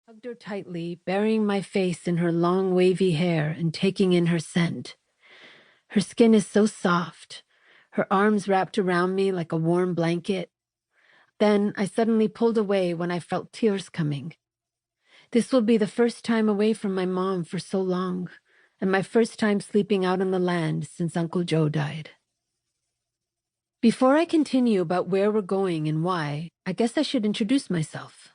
Hugged her tightly, burying my face in her long wavy hair and taking in her scent. Her skin is so soft, her arms wrapped around me like a warm blanket. Then I suddenly pulled away when I felt tears coming. This will be the first time away from my mom for so long, and my first time sleeping out on the land since Uncle Joe died. Before I continue about where we're going and why, I guess I should introduce myself.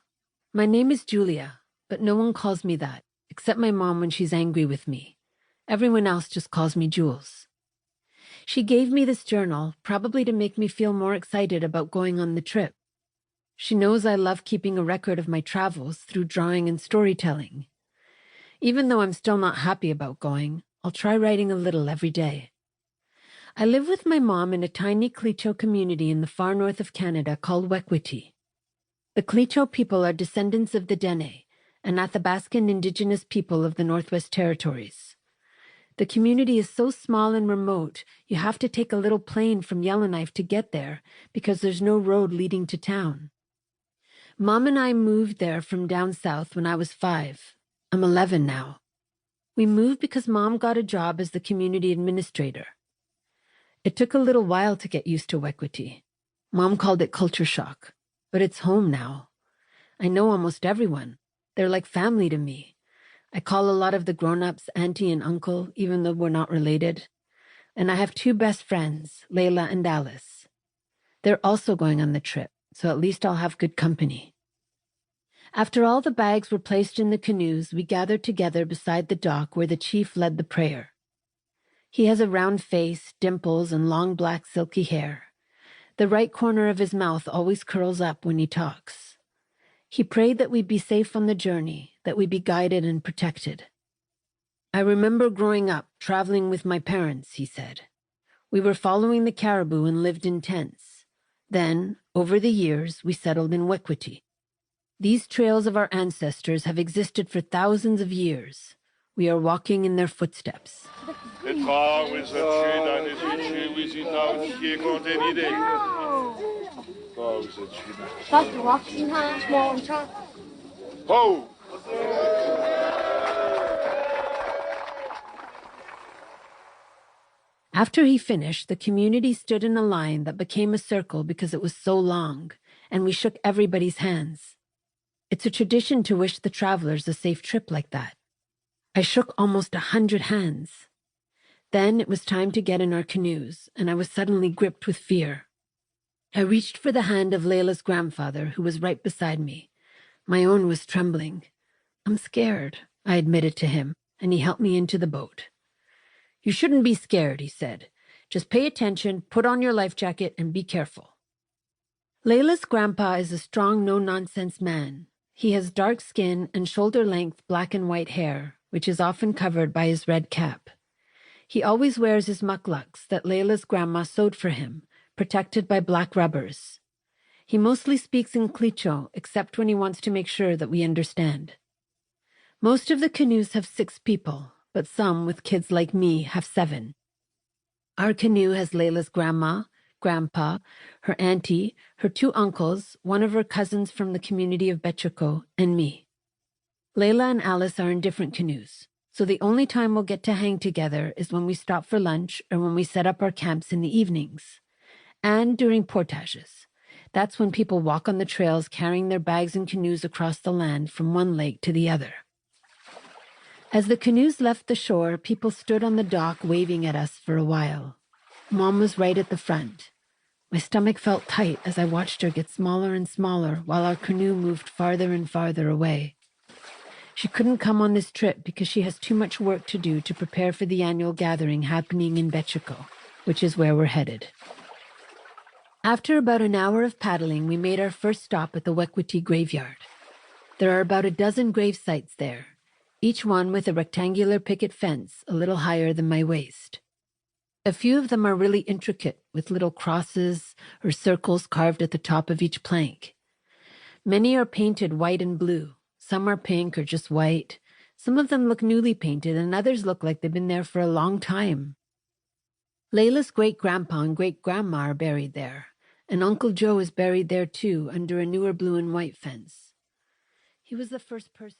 My name is Julia, but no one calls me that, except my mom when she's angry with me. Everyone else just calls me Jules. She gave me this journal, probably to make me feel more excited about going on the trip. She knows I love keeping a record of my travels through drawing and storytelling. Even though I'm still not happy about going, I'll try writing a little every day. I live with my mom in a tiny Clicho community in the far north of Canada called Wekweètì. The Clicho people are descendants of the Dene, an Athabascan indigenous people of the Northwest Territories. The community is so small and remote, you have to take a little plane from Yellowknife to get there because there's no road leading to town. Mom and I moved there from down south when I was 5. I'm 11 now. We moved because Mom got a job as the community administrator. It took a little while to get used to Wekweètì. Mom called it culture shock, but it's home now. I know almost everyone. They're like family to me. I call a lot of the grown-ups auntie and uncle, even though we're not related. And I have 2 best friends, Layla and Alice. They're also going on the trip, so at least I'll have good company. After all the bags were placed in the canoes, we gathered together beside the dock where the chief led the prayer. He has a round face, dimples, and long black silky hair. The right corner of his mouth always curls up when he talks. He prayed that we'd be safe on the journey, that we'd be guided and protected. I remember growing up, traveling with my parents, he said. We were following the caribou and lived in tents. Then, over the years, we settled in Wekweètì. These trails of our ancestors have existed for thousands of years. We are walking in their footsteps. After he finished, the community stood in a line that became a circle because it was so long, and we shook everybody's hands. It's a tradition to wish the travelers a safe trip like that. I shook almost 100 hands. Then it was time to get in our canoes, and I was suddenly gripped with fear. I reached for the hand of Layla's grandfather, who was right beside me. My own was trembling. I'm scared, I admitted to him, and he helped me into the boat. You shouldn't be scared, he said. Just pay attention, put on your life jacket, and be careful. Layla's grandpa is a strong, no-nonsense man. He has dark skin and shoulder-length black and white hair, which is often covered by his red cap. He always wears his mucklucks that Layla's grandma sewed for him, protected by black rubbers. He mostly speaks in Clicho, except when he wants to make sure that we understand. Most of the canoes have 6 people, but some, with kids like me, have 7. Our canoe has Layla's grandma, grandpa, her auntie, her 2 uncles, one of her cousins from the community of Behchoko, and me. Layla and Alice are in different canoes, so the only time we'll get to hang together is when we stop for lunch or when we set up our camps in the evenings. And during portages. That's when people walk on the trails carrying their bags and canoes across the land from one lake to the other. As the canoes left the shore, people stood on the dock waving at us for a while. Mom was right at the front. My stomach felt tight as I watched her get smaller and smaller while our canoe moved farther and farther away. She couldn't come on this trip because she has too much work to do to prepare for the annual gathering happening in Behchoko, which is where we're headed. After about an hour of paddling, we made our first stop at the Wekweètì graveyard. There are about a dozen grave sites there, each one with a rectangular picket fence a little higher than my waist. A few of them are really intricate, with little crosses or circles carved at the top of each plank. Many are painted white and blue. Some are pink or just white. Some of them look newly painted, and others look like they've been there for a long time. Layla's great-grandpa and great-grandma are buried there, and Uncle Joe is buried there too, under a newer blue and white fence. He was the first person...